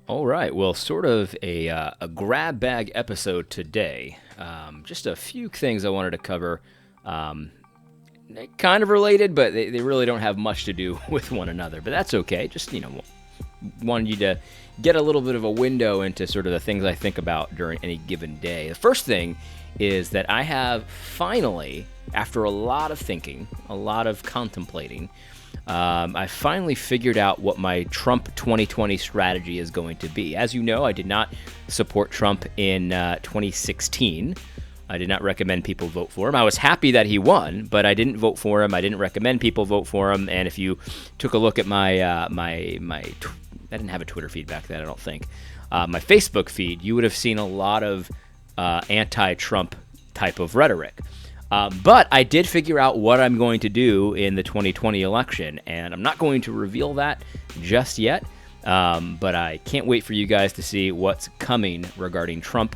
All right. Well, sort of a grab bag episode today. Just a few things I wanted to cover. Um, Kind of related, but they really don't have much to do with one another. But that's okay. Just, wanted you to get a little bit of a window into sort of the things I think about during any given day. The first thing is that I have finally, after a lot of thinking, a lot of contemplating, I finally figured out what my Trump 2020 strategy is going to be. As you know, I did not support Trump in 2016. I did not recommend people vote for him. I was happy that he won, but I didn't vote for him. I didn't recommend people vote for him. And if you took a look at I didn't have a Twitter feed back then, I don't think. My Facebook feed, you would have seen a lot of anti-Trump type of rhetoric. But I did figure out what I'm going to do in the 2020 election, and I'm not going to reveal that just yet. But I can't wait for you guys to see what's coming regarding Trump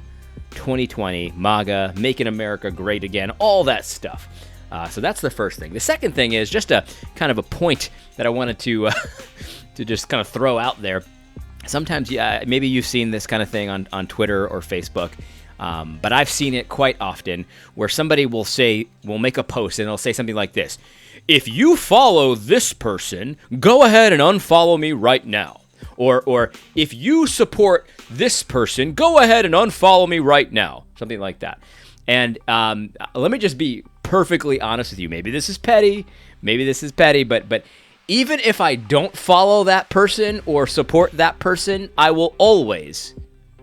2020, MAGA, Making America Great Again, all that stuff. So that's the first thing. The second thing is just a kind of a point that I wanted to to just kind of throw out there. Sometimes, maybe you've seen this kind of thing on Twitter or Facebook, but I've seen it quite often where somebody will make a post and they'll say something like this: "If you follow this person, go ahead and unfollow me right now." Or if you support this person, go ahead and unfollow me right now. Something like that. And let me just be perfectly honest with you. Maybe this is petty, but even if I don't follow that person or support that person, I will always,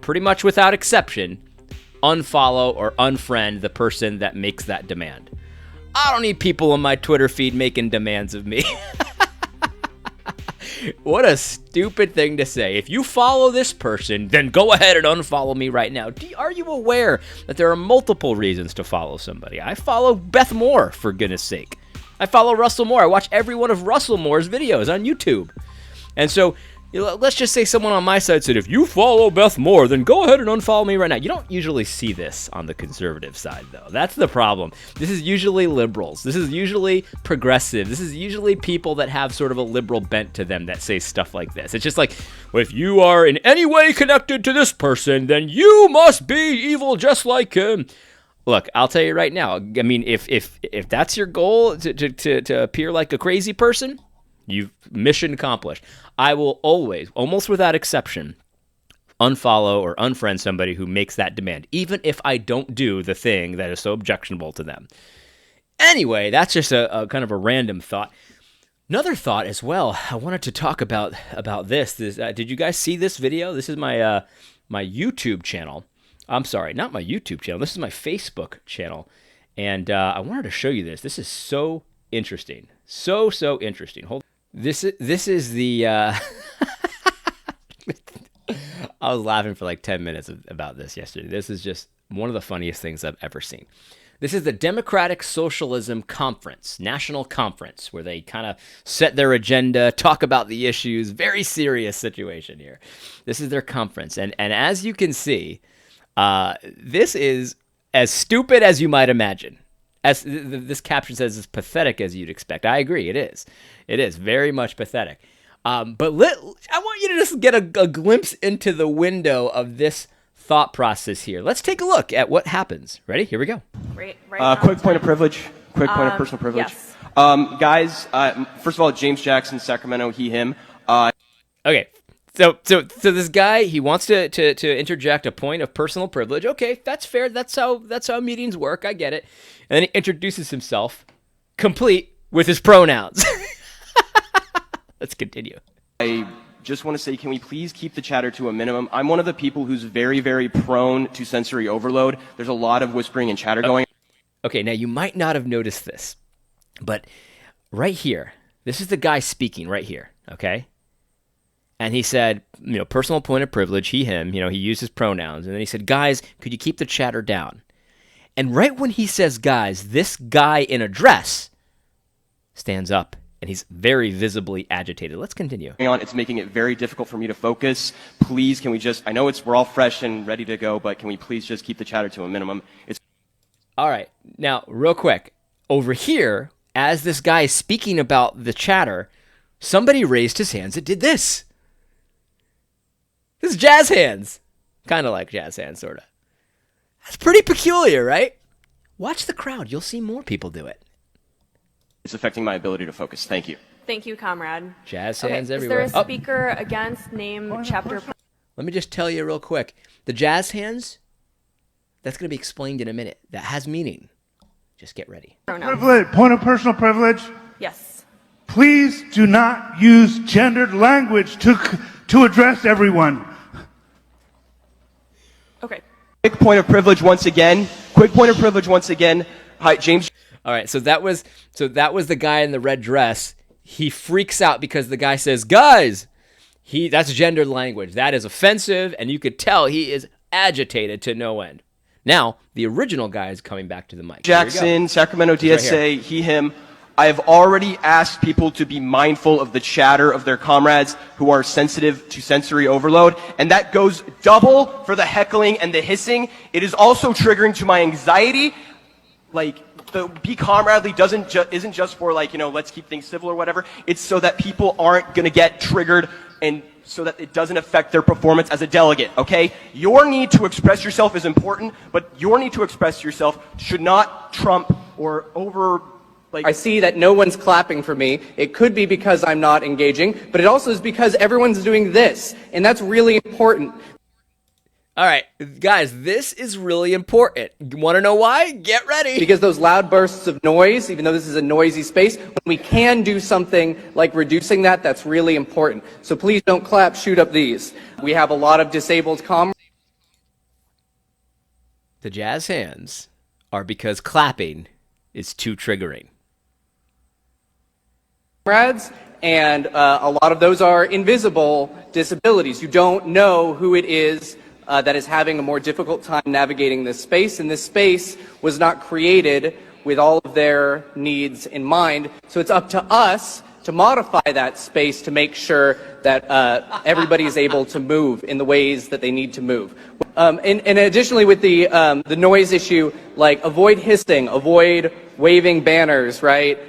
pretty much without exception, unfollow or unfriend the person that makes that demand. I don't need people on my Twitter feed making demands of me. What a stupid thing to say. If you follow this person, then go ahead and unfollow me right now. Are you aware that there are multiple reasons to follow somebody? I follow Beth Moore, for goodness sake. I follow Russell Moore. I watch every one of Russell Moore's videos on YouTube. And so, let's just say someone on my side said, if you follow Beth Moore, then go ahead and unfollow me right now. You don't usually see this on the conservative side, though. That's the problem. This is usually liberals. This is usually progressive. This is usually people that have sort of a liberal bent to them that say stuff like this. It's just like, well, if you are in any way connected to this person, then you must be evil just like him. Look, I'll tell you right now. I mean, if that's your goal, to appear like a crazy person, you've mission accomplished. I will always, almost without exception, unfollow or unfriend somebody who makes that demand, even if I don't do the thing that is so objectionable to them. Anyway, that's just a kind of a random thought. Another thought as well, I wanted to talk about this. Did you guys see this video? This is my YouTube channel. I'm sorry, not my YouTube channel. This is my Facebook channel. And I wanted to show you this. This is so interesting. So interesting. This is the I was laughing for like 10 minutes about this yesterday. This is just one of the funniest things I've ever seen. This is the Democratic Socialism Conference, National Conference, where they kind of set their agenda, talk about the issues. Very serious situation here. This is their conference. And as you can see, this is as stupid as you might imagine. As this caption says, as pathetic as you'd expect. I agree, it is. It is very much pathetic. But I want you to just get a glimpse into the window of this thought process here. Let's take a look at what happens. Ready? Here we go. Quick point of privilege. Quick point of personal privilege. Yes. Guys, first of all, James Jackson, Sacramento, he, him. Okay. So this guy, he wants to interject a point of personal privilege. Okay, that's fair. That's how meetings work. I get it. And then he introduces himself, complete with his pronouns. Let's continue. I just want to say, can we please keep the chatter to a minimum? I'm one of the people who's very, very prone to sensory overload. There's a lot of whispering and chatter going on. Okay, now you might not have noticed this, but right here, this is the guy speaking right here, okay? And he said, personal point of privilege, he, him, he used his pronouns. And then he said, guys, could you keep the chatter down? And right when he says, guys, this guy in a dress stands up, and he's very visibly agitated. Let's continue. It's making it very difficult for me to focus. Please, can we I know we're all fresh and ready to go, but can we please just keep the chatter to a minimum? All right. Now, real quick, over here, as this guy is speaking about the chatter, somebody raised his hands and did this. This is jazz hands. Kind of like jazz hands, sort of. That's pretty peculiar, right? Watch the crowd. You'll see more people do it. It's affecting my ability to focus. Thank you. Thank you, comrade. Jazz hands everywhere. Is there a speaker against name, chapter? Let me just tell you real quick. The jazz hands, that's going to be explained in a minute. That has meaning. Just get ready. Privilege, point of personal privilege. Yes. Please do not use gendered language to address everyone. Okay. Quick point of privilege once again. Hi, James. All right, so that was the guy in the red dress. He freaks out because the guy says, "Guys, that's gendered language. That is offensive," and you could tell he is agitated to no end. Now, the original guy is coming back to the mic. Jackson, Sacramento DSA, he, him. I have already asked people to be mindful of the chatter of their comrades who are sensitive to sensory overload, and that goes double for the heckling and the hissing. It is also triggering to my anxiety. Like, the be comradely isn't just for, like, let's keep things civil or whatever. It's so that people aren't going to get triggered and so that it doesn't affect their performance as a delegate, okay? Your need to express yourself is important, but your need to express yourself should not trump or I see that no one's clapping for me. It could be because I'm not engaging, but it also is because everyone's doing this, and that's really important. All right, guys, this is really important. You want to know why? Get ready. Because those loud bursts of noise, even though this is a noisy space, when we can do something like reducing that, that's really important. So please don't clap, shoot up these. We have a lot of disabled comrades. The jazz hands are because clapping is too triggering. And a lot of those are invisible disabilities. You don't know who it is that is having a more difficult time navigating this space, and this space was not created with all of their needs in mind. So it's up to us to modify that space to make sure that everybody is able to move in the ways that they need to move. And additionally, with the noise issue, like avoid hissing, avoid waving banners, right?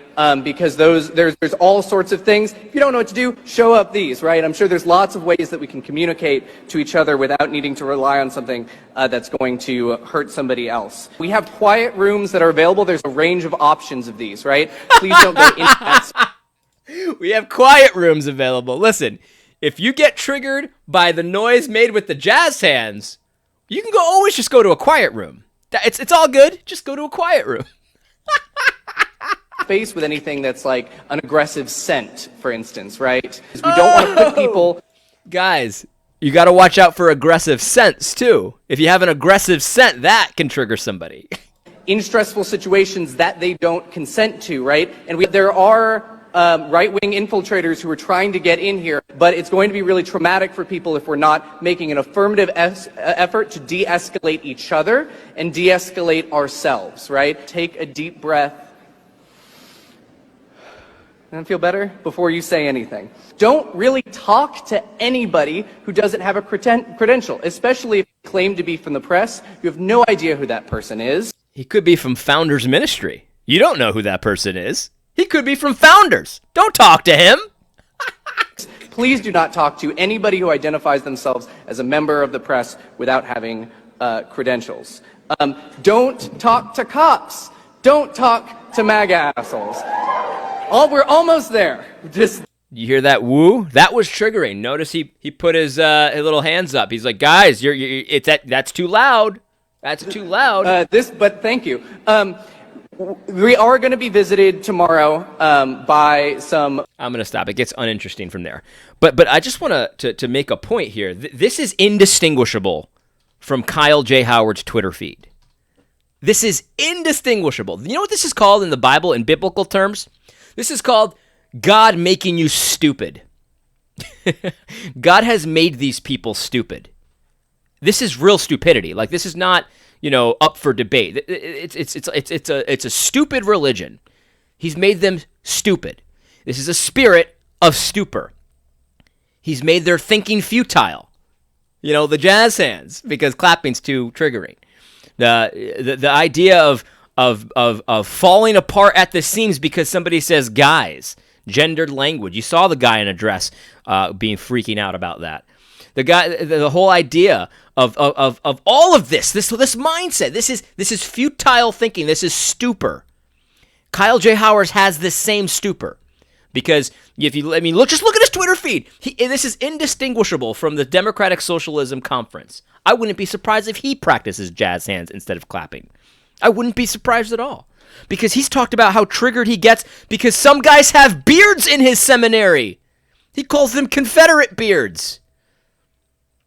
Because there's all sorts of things. If you don't know what to do, show up these, right? I'm sure there's lots of ways that we can communicate to each other without needing to rely on something that's going to hurt somebody else. We have quiet rooms that are available. There's a range of options of these, right? Please don't go into that. We have quiet rooms available. Listen, if you get triggered by the noise made with the jazz hands, you can always just go to a quiet room. It's all good. Just go to a quiet room. Space with anything that's like an aggressive scent, for instance, right? We don't want to put people... Guys, you got to watch out for aggressive scents, too. If you have an aggressive scent, that can trigger somebody. in stressful situations that they don't consent to, right? And there are right-wing infiltrators who are trying to get in here, but it's going to be really traumatic for people if we're not making an affirmative effort to de-escalate each other and de-escalate ourselves, right? Take a deep breath. And feel better before you say anything. Don't really talk to anybody who doesn't have a credential, especially if you claim to be from the press. You have no idea who that person is. He could be from Founders Ministry. You don't know who that person is. He could be from Founders. Don't talk to him. Please do not talk to anybody who identifies themselves as a member of the press without having credentials. Don't talk to cops. Don't talk to MAGA assholes. We're almost there. You hear that woo? That was triggering. Notice he put his little hands up. He's like, guys, that's too loud. That's too loud. But thank you. We are going to be visited tomorrow by some... I'm going to stop. It gets uninteresting from there. But I just want to make a point here. This is indistinguishable from Kyle J. Howard's Twitter feed. This is indistinguishable. You know what this is called in the Bible in biblical terms? This is called God making you stupid. God has made these people stupid. This is real stupidity. Like, this is not, up for debate. It's a stupid religion. He's made them stupid. This is a spirit of stupor. He's made their thinking futile. The jazz hands, because clapping's too triggering. The idea of falling apart at the seams because somebody says guys, gendered language. You saw the guy in a dress being freaking out about that. The whole idea of all of this mindset. This is futile thinking. This is stupor. Kyle J. Howard has this same stupor. Because just look at his Twitter feed. This is indistinguishable from the Democratic Socialism Conference. I wouldn't be surprised if he practices jazz hands instead of clapping. I wouldn't be surprised at all. Because he's talked about how triggered he gets because some guys have beards in his seminary. He calls them Confederate beards.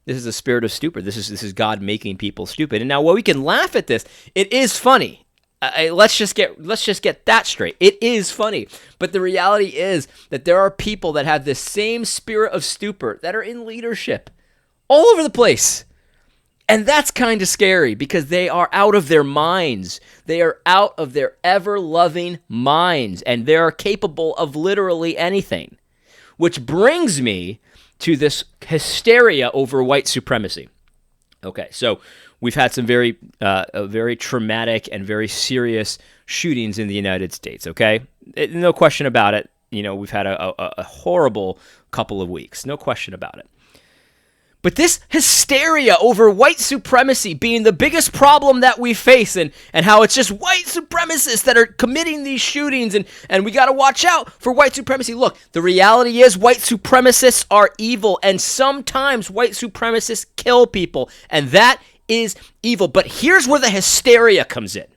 This is the spirit of stupor. This is God making people stupid. And now, while we can laugh at this, it is funny. Let's just get that straight. It is funny, but the reality is that there are people that have this same spirit of stupor that are in leadership all over the place. And that's kind of scary because they are out of their minds. They are out of their ever-loving minds, and they are capable of literally anything. Which brings me to this hysteria over white supremacy. Okay, so we've had some very traumatic and very serious shootings in the United States, okay? No question about it. We've had a horrible couple of weeks. No question about it. But this hysteria over white supremacy being the biggest problem that we face and how it's just white supremacists that are committing these shootings and we got to watch out for white supremacy. Look, the reality is white supremacists are evil, and sometimes white supremacists kill people, and that is evil. But here's where the hysteria comes in.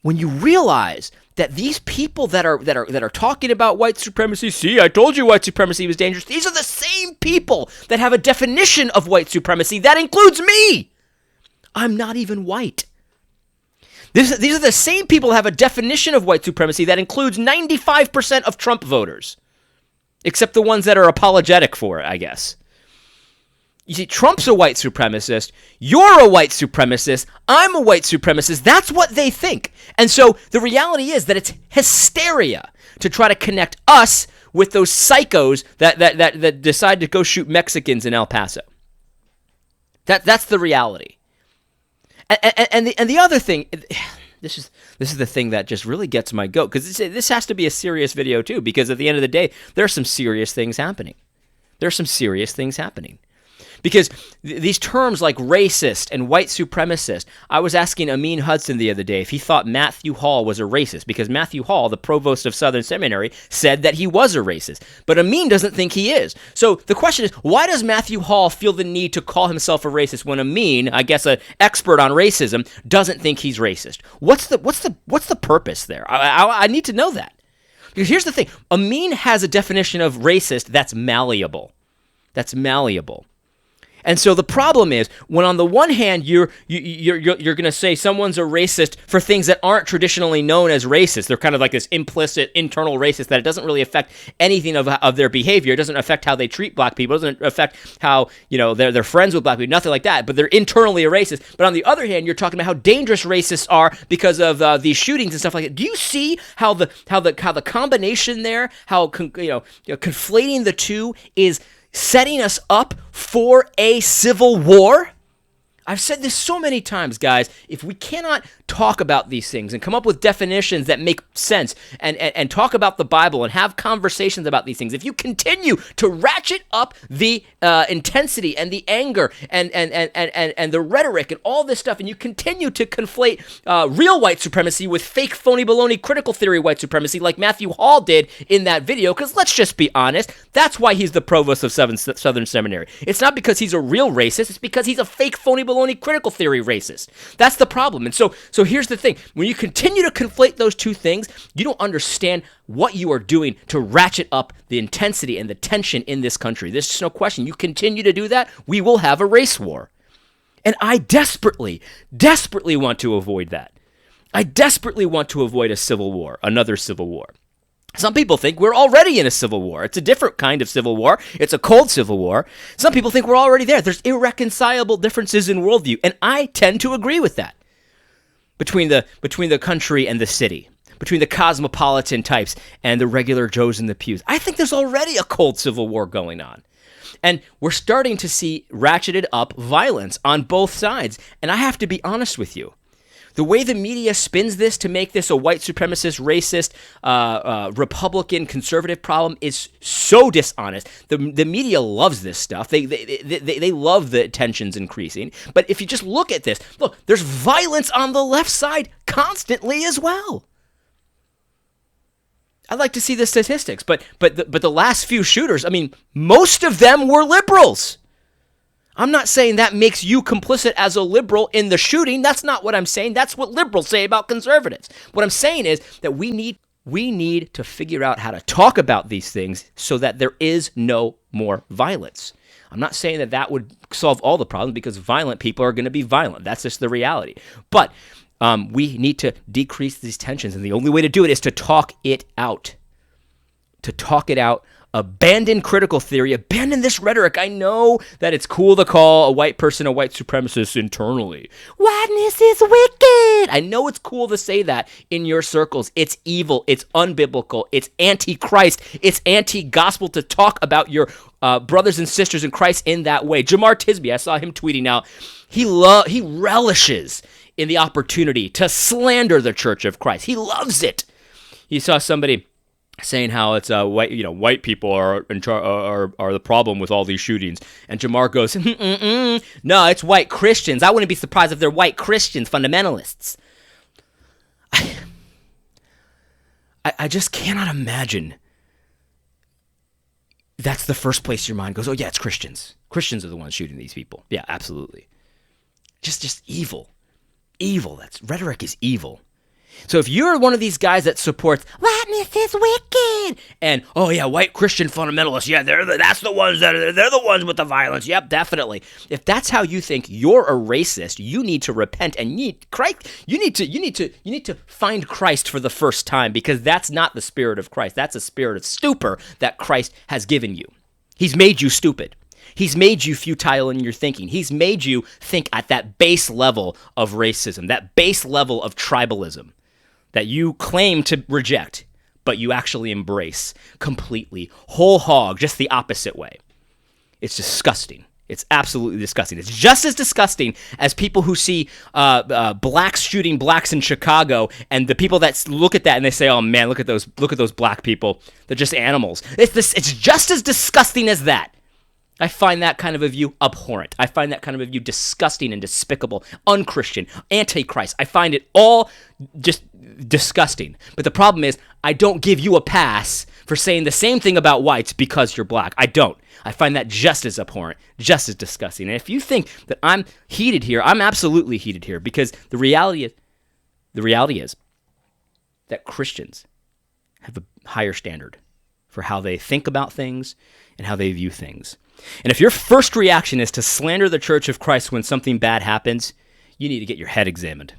When you realize that these people that are talking about white supremacy, see, I told you white supremacy was dangerous. These are the same people that have a definition of white supremacy that includes me. I'm not even white. These are the same people that have a definition of white supremacy that includes 95% of Trump voters, except the ones that are apologetic for it, I guess. You see, Trump's a white supremacist, you're a white supremacist, I'm a white supremacist. That's what they think. And so the reality is that it's hysteria to try to connect us with those psychos that decide to go shoot Mexicans in El Paso. That's the reality. And the other thing, this is the thing that just really gets my goat, because this has to be a serious video too, because at the end of the day, there are some serious things happening. Because these terms like racist and white supremacist, I was asking Amin Hudson the other day if he thought Matthew Hall was a racist, because Matthew Hall, the provost of Southern Seminary, said that he was a racist. But Amin doesn't think he is. So the question is, why does Matthew Hall feel the need to call himself a racist when Amin, I guess an expert on racism, doesn't think he's racist? What's the purpose there? I need to know that. Because here's the thing. Amin has a definition of racist that's malleable. And so the problem is, when on the one hand you're going to say someone's a racist for things that aren't traditionally known as racist, they're kind of like this implicit internal racist that it doesn't really affect anything of their behavior. It doesn't affect how they treat black people. It doesn't affect how they're friends with black people. Nothing like that. But they're internally a racist. But on the other hand, you're talking about how dangerous racists are because of these shootings and stuff like that. Do you see how the combination there, how conflating the two is setting us up for a civil war? I've said this so many times, guys. If we cannot talk about these things and come up with definitions that make sense and talk about the Bible and have conversations about these things, if you continue to ratchet up the intensity and the anger and the rhetoric and all this stuff, and you continue to conflate real white supremacy with fake, phony, baloney, critical theory white supremacy like Matthew Hall did in that video, because let's just be honest, that's why he's the provost of Southern Seminary. It's not because he's a real racist, it's because he's a fake, phony, baloney, critical theory racist. That's the problem. And so here's the thing. When you continue to conflate those two things, you don't understand what you are doing to ratchet up the intensity and the tension in this country. There's just no question. You continue to do that, we will have a race war. And I desperately, desperately want to avoid that. I desperately want to avoid a civil war, another civil war. Some people think we're already in a civil war. It's a different kind of civil war. It's a cold civil war. Some people think we're already there. There's irreconcilable differences in worldview, and I tend to agree with that. Between the country and the city, between the cosmopolitan types and the regular Joes in the pews, I think there's already a cold civil war going on. And we're starting to see ratcheted up violence on both sides. And I have to be honest with you. The way the media spins this to make this a white supremacist, racist, Republican, conservative problem is so dishonest. The media loves this stuff. They love the tensions increasing. But if you just look at this, look, there's violence on the left side constantly as well. I'd like to see the statistics, but the last few shooters, I mean, most of them were liberals. I'm not saying that makes you complicit as a liberal in the shooting. That's not what I'm saying. That's what liberals say about conservatives. What I'm saying is that we need to figure out how to talk about these things so that there is no more violence. I'm not saying that would solve all the problems, because violent people are going to be violent. That's just the reality. But we need to decrease these tensions, and the only way to do it is to talk it out. To talk it out. Abandon critical theory, abandon this rhetoric. I know that it's cool to call a white person a white supremacist internally. Whiteness is wicked. I know it's cool to say that in your circles. It's evil. It's unbiblical. It's anti-Christ. It's anti-gospel to talk about your brothers and sisters in Christ in that way. Jemar Tisby, I saw him tweeting out, he relishes in the opportunity to slander the Church of Christ. He loves it. He saw somebody saying how it's white people are the problem with all these shootings, and Jemar goes, no, it's white Christians. I wouldn't be surprised if they're white Christians, fundamentalists. I just cannot imagine that's the first place your mind goes. Oh yeah, it's Christians. Christians are the ones shooting these people. Yeah, absolutely. Just evil. That's rhetoric is evil. So if you're one of these guys that supports whiteness is wicked, and oh yeah, white Christian fundamentalists, yeah, they're the ones with the violence. Yep, definitely. If that's how you think, you're a racist. You need to repent and you need to find Christ for the first time, because that's not the spirit of Christ. That's a spirit of stupor that Christ has given you. He's made you stupid. He's made you futile in your thinking. He's made you think at that base level of racism, that base level of tribalism that you claim to reject, but you actually embrace completely, whole hog, just the opposite way. It's disgusting. It's absolutely disgusting. It's just as disgusting as people who see blacks shooting blacks in Chicago, and the people that look at that and they say, "Oh man, look at those black people. They're just animals." It's just as disgusting as that. I find that kind of a view abhorrent. I find that kind of a view disgusting and despicable, unchristian, anti-Christ. I find it all just disgusting. But the problem is, I don't give you a pass for saying the same thing about whites because you're black. I don't. I find that just as abhorrent, just as disgusting. And if you think that I'm heated here, I'm absolutely heated here, because the reality is that Christians have a higher standard for how they think about things and how they view things. And if your first reaction is to slander the Church of Christ when something bad happens, you need to get your head examined.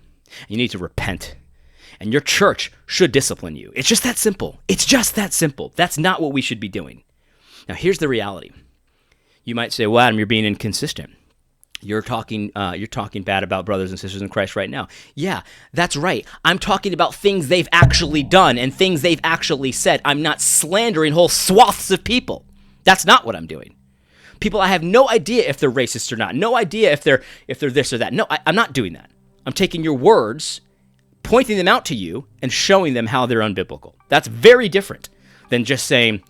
You need to repent. And your church should discipline you. It's just that simple. It's just that simple. That's not what we should be doing. Now, here's the reality. You might say, well, Adam, you're being inconsistent. You're talking bad about brothers and sisters in Christ right now. Yeah, that's right. I'm talking about things they've actually done and things they've actually said. I'm not slandering whole swaths of people. That's not what I'm doing. People, I have no idea if they're racist or not. No idea if they're this or that. No, I'm not doing that. I'm taking your words, pointing them out to you, and showing them how they're unbiblical. That's very different than just saying,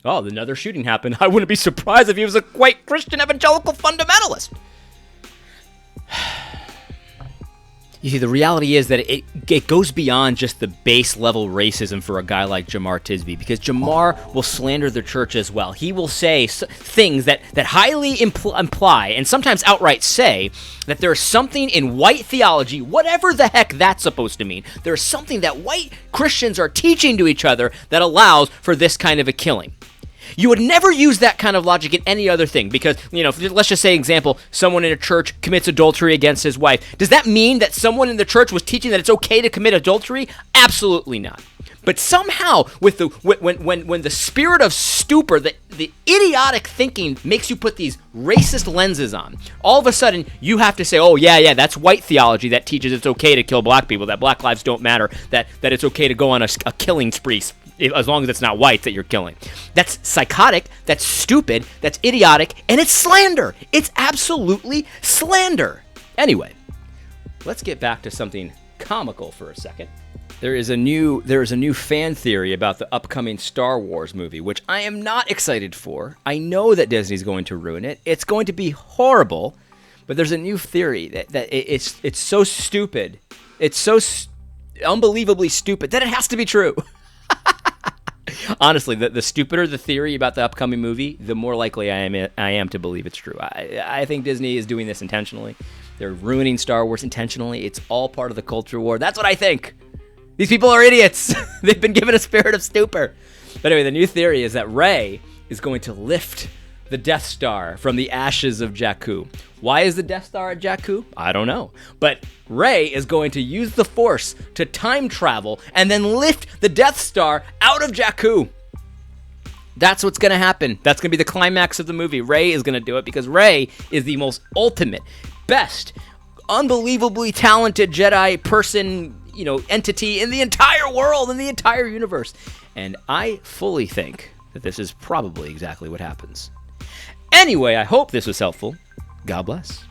oh, another shooting happened. I wouldn't be surprised if he was a white Christian evangelical fundamentalist. You see, the reality is that it goes beyond just the base level racism for a guy like Jemar Tisby, because Jemar will slander the church as well. He will say things that highly imply and sometimes outright say that there is something in white theology, whatever the heck that's supposed to mean. There's something that white Christians are teaching to each other that allows for this kind of a killing. You would never use that kind of logic in any other thing, because, let's just say, example, someone in a church commits adultery against his wife. Does that mean that someone in the church was teaching that it's okay to commit adultery? Absolutely not. But somehow, with when the spirit of stupor, the idiotic thinking makes you put these racist lenses on, all of a sudden you have to say, oh yeah, that's white theology that teaches it's okay to kill black people, that black lives don't matter, that it's okay to go on a killing spree, as long as it's not whites that you're killing. That's psychotic, that's stupid, that's idiotic, and it's slander. It's absolutely slander. Anyway, let's get back to something comical for a second. There is a new fan theory about the upcoming Star Wars movie, which I am not excited for. I know that Disney's going to ruin it. It's going to be horrible. But there's a new theory that it's so stupid. It's so unbelievably stupid that it has to be true. Honestly, the stupider the theory about the upcoming movie, the more likely I am to believe it's true. I think Disney is doing this intentionally. They're ruining Star Wars intentionally. It's all part of the culture war. That's what I think. These people are idiots. They've been given a spirit of stupor. But anyway, the new theory is that Rey is going to lift the Death Star from the ashes of Jakku. Why is the Death Star at Jakku? I don't know. But Rey is going to use the Force to time travel and then lift the Death Star out of Jakku. That's what's going to happen. That's going to be the climax of the movie. Rey is going to do it because Rey is the most ultimate, best, unbelievably talented Jedi person, entity in the entire world, in the entire universe. And I fully think that this is probably exactly what happens. Anyway, I hope this was helpful. God bless.